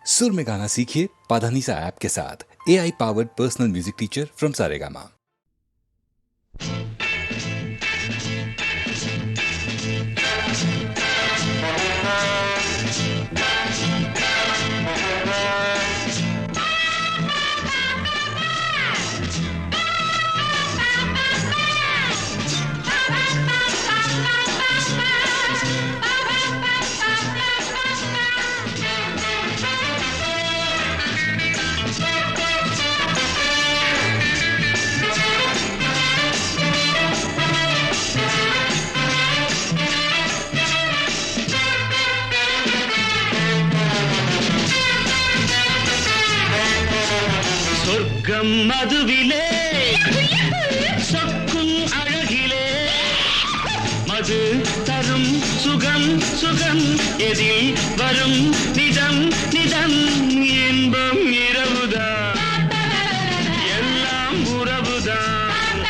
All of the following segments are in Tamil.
सुर में गाना सीखिए पाधानीसा ऐप के साथ। AI powered personal music teacher from Saregama. சொர்க்கம் மதுவிலே சொக்கும் அழகிலே மது தரும் சுகம் சுகம் எதில் வரும் நிதம் நிதம் இன்பம் இரவுதான் எல்லாம் உறவுதான்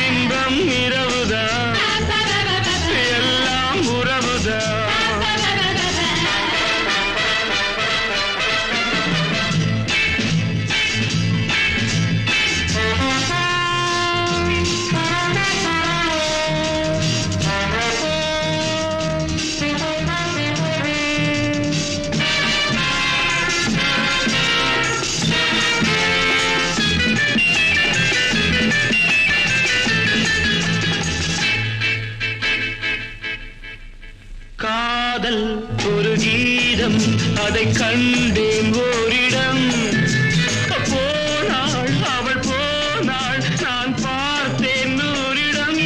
இன்பம் இரவுதான் எல்லாம் உறவுதான். காதல் ஒரு கீதம் அதை கண்டேன் ஓரிடம் போனாள் அவள் போனாள் நான் பார்த்தேன் நூறிடம்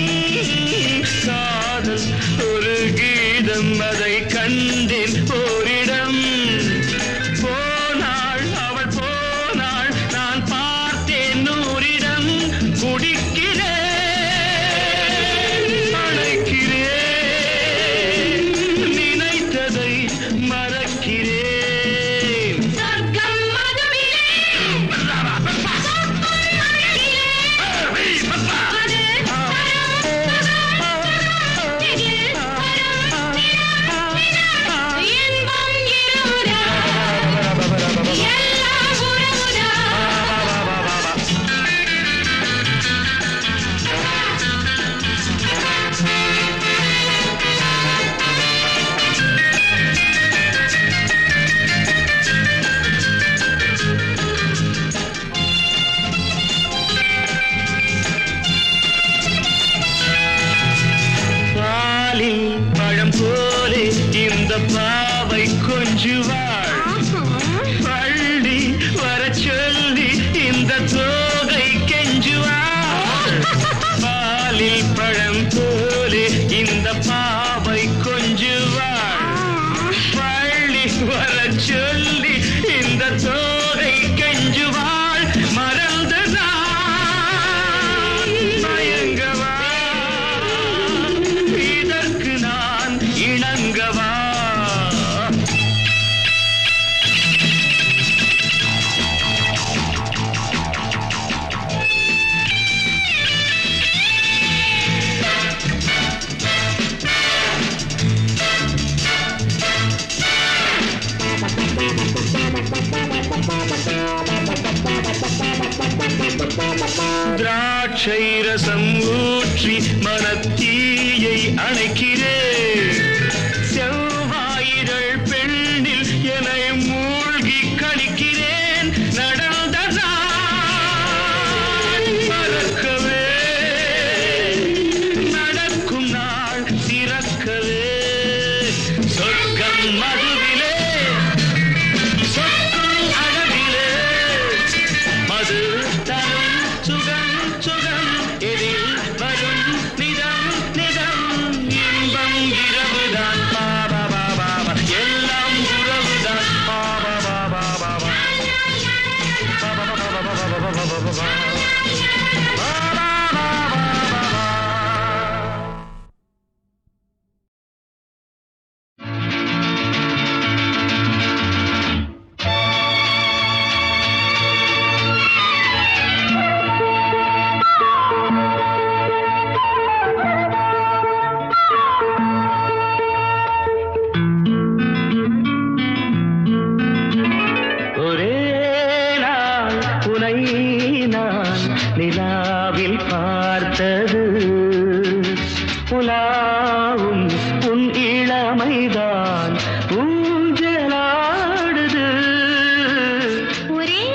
காதல் ஒரு கீதம் அதை கண்டேன் ஓரிடம் போனாள் அவள் போனாள் நான் பார்த்தேன் நூறிடம் குடிக்கிறேன் பழம் போலே இந்த பாவை கொஞ்சுவாள் பள்ளி வர சொல்லி இந்த தோகை கெஞ்சுவாள் பாலில் பழம் போலே இந்த பாவை கொஞ்சுவாள் பள்ளி வர சொல்லி இந்த தோகை கெஞ்சுவாள் மறந்து நான் மயங்கவா இணங்கவா திராட்சை ரசம் ஊற்றி மனத்தீயை அணைக்கிறேன் செவ்வாயிரள் பெண்ணில் என்னை மூழ்கி கழிக்கிறேன் நடந்த நாள் மறக்கவே நடக்கும் நாள் திறக்கவே சொர்க்கம் மதுவிலே சொக்கும் அழகிலே மது தரும் சுகம் சுகம் எதில் வரும் நிதம் நிதம் இன்பம் இரவுதான் பாபா பாபா எல்லாம் உறவுதான் பாபா பாபா பாபா பாபா பாபா பாபா பாபா. பார்த்தது உலாவும் உன் இளமைதான் ஊஞ்சலாடுது. ஒரே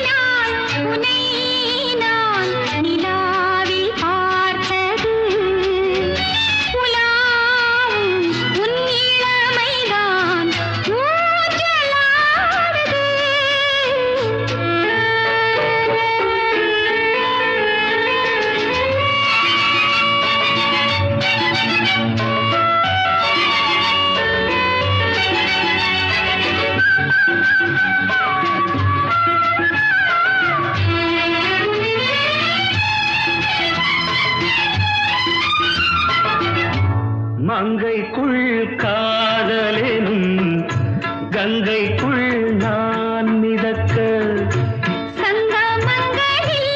நாள் உன்னை நான் நிலாவில் பார்த்தது உலாவும் உன் இளமைதான் ஊஞ்சலாடுது. மங்கைக்குள் காதலெனும் கங்கைக்குள் நான் மிதக்க சங்கமங்களில்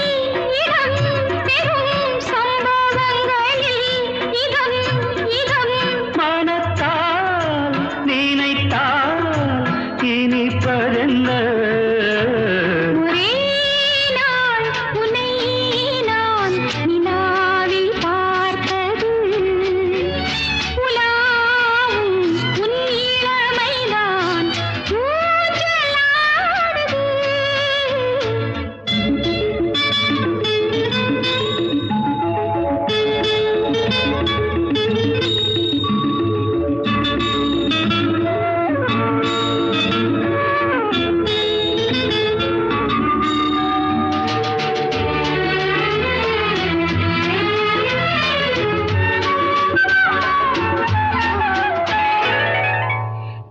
இடம் பெறும் சம்பவங்களில் இதம் இதம் மனத்தால் நினைத்தால் இனிப்பதென்ன. ஒரே நாள் உன்னை நான் நிலாவில் பார்த்தது உலாவும் உன் இளமைதான் ஊஞ்சலாடுது.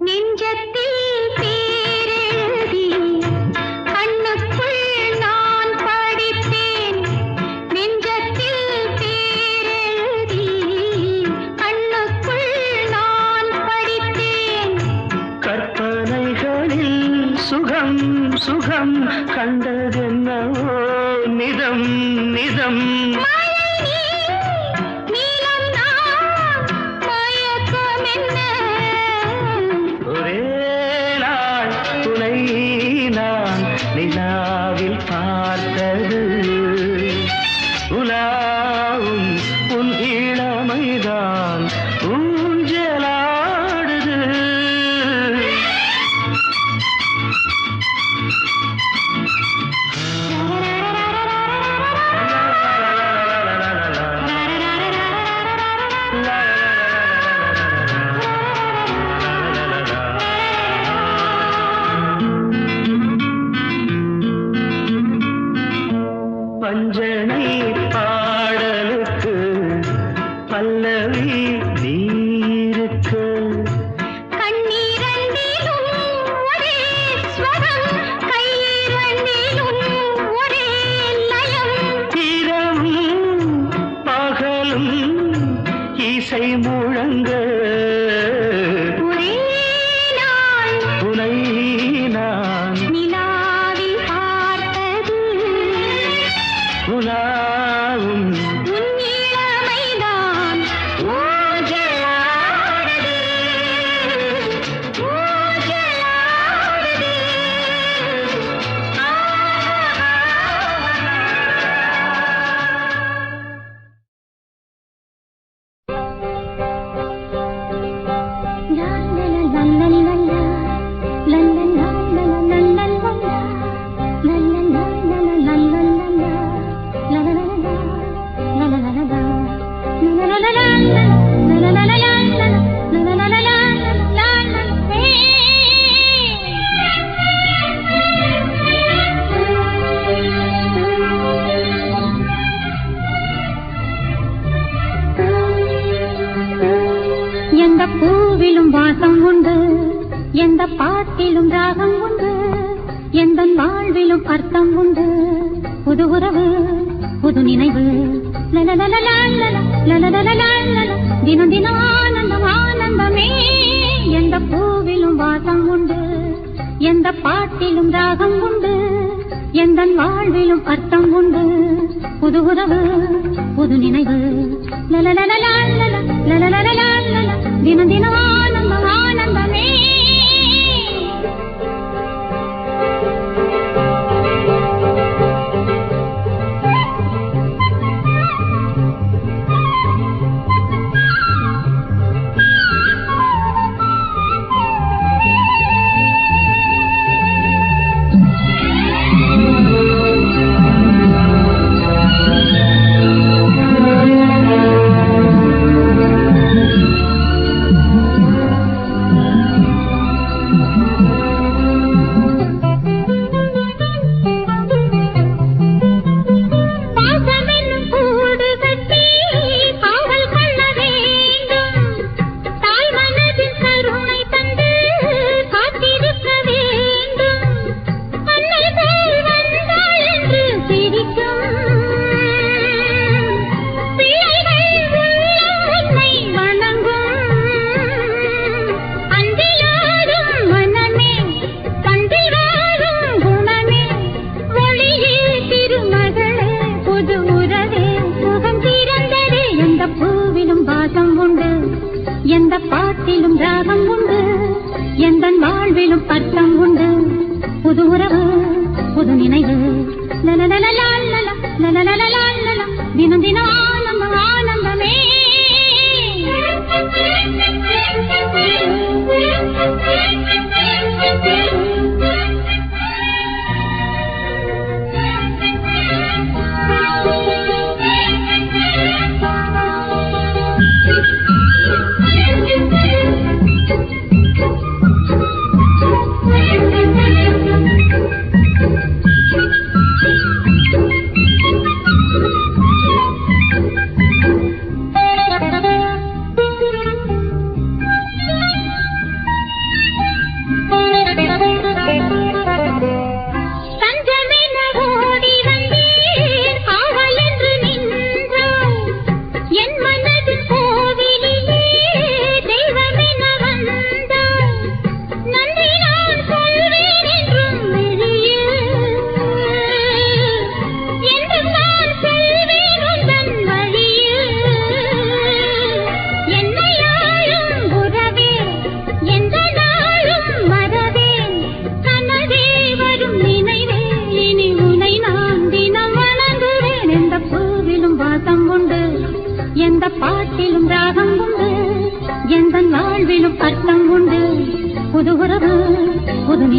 நெஞ்சத்தில் பேரெழுதி கண்ணுக்குள் நான் படித்தேன். நெஞ்சத்தில் பேரெழுதி கண்ணுக்குள் நான் படித்தேன். கற்பனைகளில் சுகம் சுகம் கண்டதென்னவோ நிதம் நிதம். மழை நீலம் நான் மயக்கமென்ன. ஒரே நாள் துணை நான் நிலாவில் பார்த்தது உலாவும் உன் இளமைதான் ஊஞ்சலாடுது. பஞ்சனை பாடலுக்கு பல்லவி நீருக்கு கண்ணீரண்டிலும் ஒரே ஸ்வரம் கையிரண்டிலும் ஒரே லயம். இரவும் பகலும் இசை முழங்க ஒரே நாள் துணை நான் நிலாவில் பார்த்தது உலாவும் உன் இளமைதான் ஊஞ்சலாடுது ஊஞ்சலாடுது. எந்த பூவிலும் வாசம் உண்டு, எந்த பாட்டிலும் ராகம் உண்டு, எந்த வாழ்விலும் அர்த்தம் உண்டு. புது உறவு புது நினைவு தினம் தினம் ஆனந்தம் ஆனந்தமே. எந்த பூவிலும் வாசம் உண்டு, எந்த பாட்டிலும் ராகம் உண்டு, எந்த வாழ்விலும் அர்த்தம் உண்டு. புது உறவு புது நினைவு தினம் தினம் ஆனந்தம் ஆனந்தமே.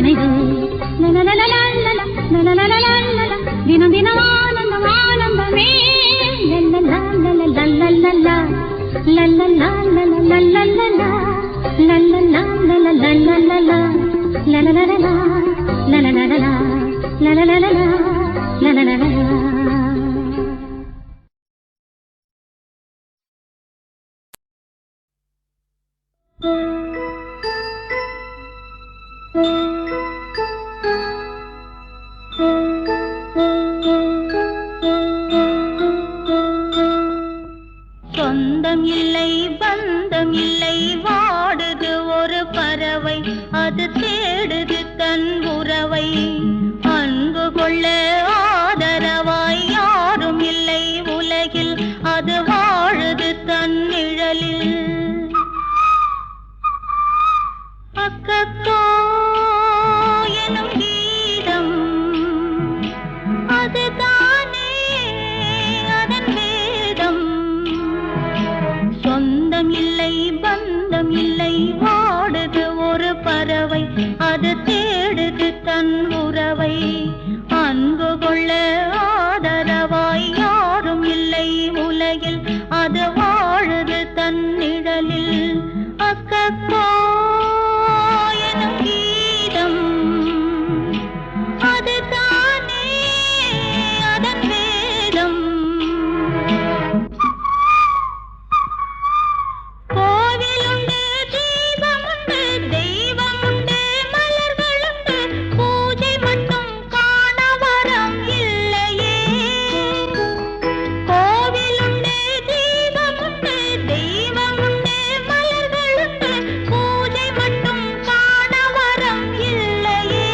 நினைவு லலலலலலல, லலலலலலல, தினம் தினம் ஆனந்தம் ஆனந்தமே லலலலலலலலலலா, லலலலலலலலலா, லலலலலலலலலா, லலலலலா, லலலலலா, லலலலலா, லலலலலா. சொந்தம் இல்லை பந்தம் இல்லை வாடுது ஒரு பறவை அது தேடுது தன் உறவை அன்பு கொள்ள ஆதரவாய் யாரும் இல்லை உலகில் அது வாழுது தன் நிழலில் அக்கத்தோ எனும் கீதம் அதுதானே அதன் வேதம் சொந்தம் இல்லை பந்தம் இல்லை வாடுது ஒரு பறவை அது தேடுது தன் உறவை அன்பு கொள்ள ஆதரவாய் யாரும் இல்லை உலகில் அது வாழுது தன் நிழலில் அக்கோ எனும் கீதம் அதுதானே அதன் வேதம் கோவிலுண்டு தீபமுண்டு தெய்வமுண்டு மலர்களுண்டு பூஜை மட்டும் காண வரம் இல்லையே கோவிலுண்டு தீபமுண்டு தெய்வமுண்டு மலர்களுண்டு பூஜை மட்டும் காண வரம் இல்லையே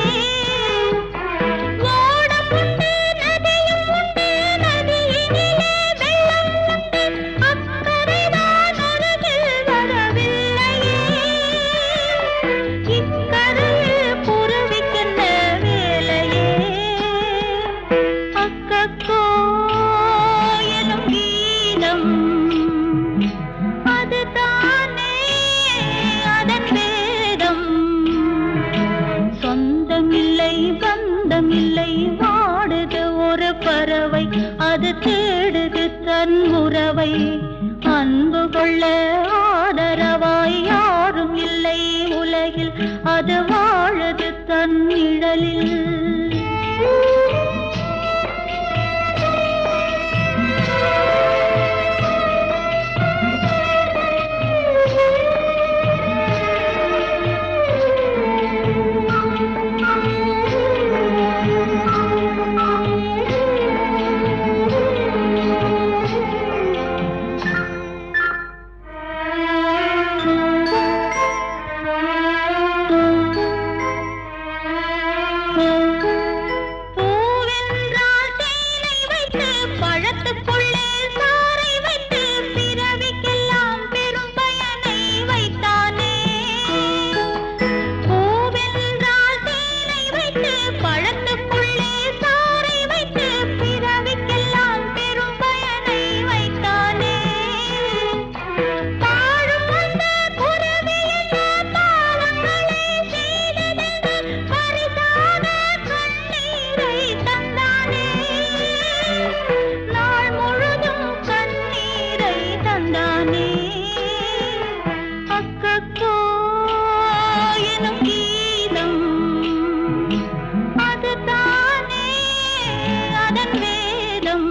ஓடம் உண்டு நதியும் உண்டு நதியினிலே வெள்ளம் உண்டு அக்கரைதான் அருகில் வரவில்லையே இக்கரையில் குருவிக்கென்ன வேலையே அக்கோ எனும் கீதம் அதுதானே அதன் வேதம் சொந்தம் இல்லை பந்தம் இல்லை வாடுது ஒரு பறவை அது தேடுது தன் உறவை அன்பு கொள்ள ஆதரவாய் யாரும் இல்லை உலகில் அது வாழுது தன் நிழலில் பூவென்றால் தேனை வைத்து பழத்துக்குள்ளே சாறை வைத்து பிறவிக்கெல்லாம் பெரும் பயனை வைத்தானே பூவென்றால் தேனை வைத்து பழத்துக்குள்ளே சாறை வைத்து பிறவிக்கெல்லாம் பெரும் பயனை வைத்தானே பாழும் அந்த குருவி என்ன பாவங்களை செய்ததென்று பரிசான கண்ணீரை தந்தானே நாள் முழுதும் கண்ணீரை தந்தானே அக்கோ எனும் கீதம் அதுதானே அதன் வேதம்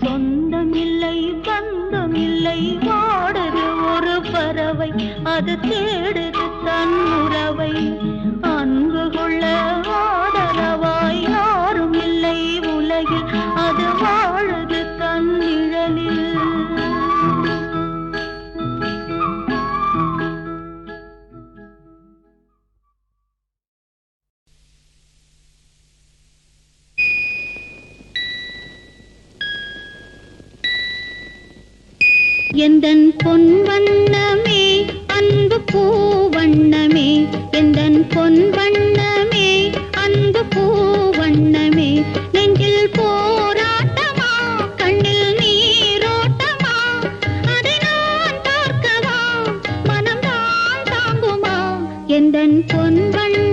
சொந்தம் இல்லை பந்தம் இல்லை வாடுது ஒரு பறவை அது தேடுது தன் உறவை அன்பு கொள்ள ஆதரவாய் யாரும் இல்லை உலகில் அது வாழுது தன் நிழலில் எந்தன் பொன் வண்ணமே அன்பு பூ வண்ணமே எந்தன் பொன் வண்ணமே அன்பு பூ வண்ணமே நெஞ்சில் போராட்டமா கண்ணில் நீரோட்டமா அதை நான் பார்க்கவா மனம்தான் தாங்குமா எந்தன் பொன் வண்ணமே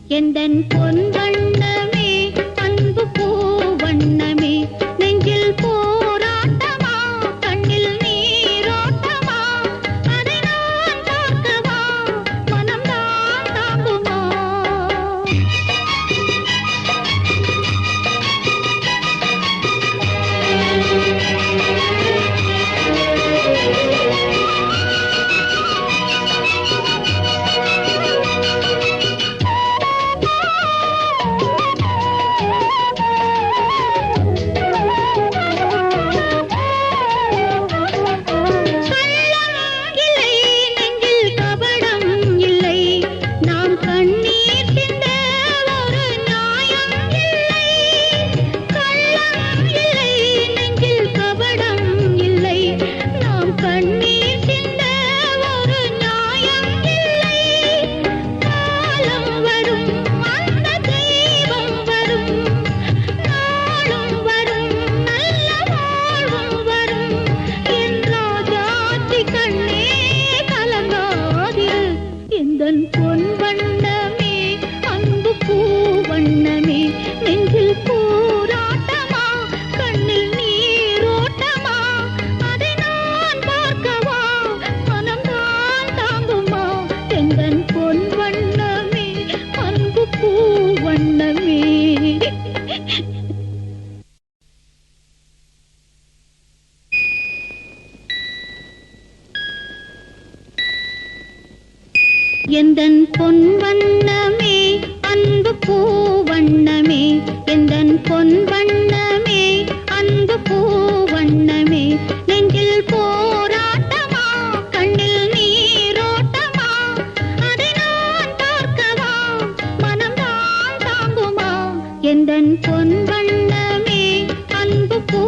எந்தன் பொன் வண்ணமே அன்பு பூ வண்ணமே நெஞ்சில் போராட்டமா கண்ணில் நீரோட்டமா அதை நான் பார்க்கவா மனம்தான் தாங்குமா பொன் வண்ணமே அன்பு பூ வண்ணமே நெஞ்சில் போராட்டமா கண்ணில் நீரோட்டமா அதை நான் பார்க்கவா மனம்தான் தாங்குமா எந்தன் பொன் வண்ணமே அன்பு பூ வண்ணமே எந்தன் பொன் வண்ணமே அன்பு பூ வண்ணமே எந்தன் பொன் வண்ணமே அன்பு பூ வண்ணமே நெஞ்சில் போராட்டமா கண்ணில் நீரோட்டமா அதை நான் பார்க்கவா மனம்தான் தாங்குமா எந்தன் பொன் வண்ணமே அன்பு பூ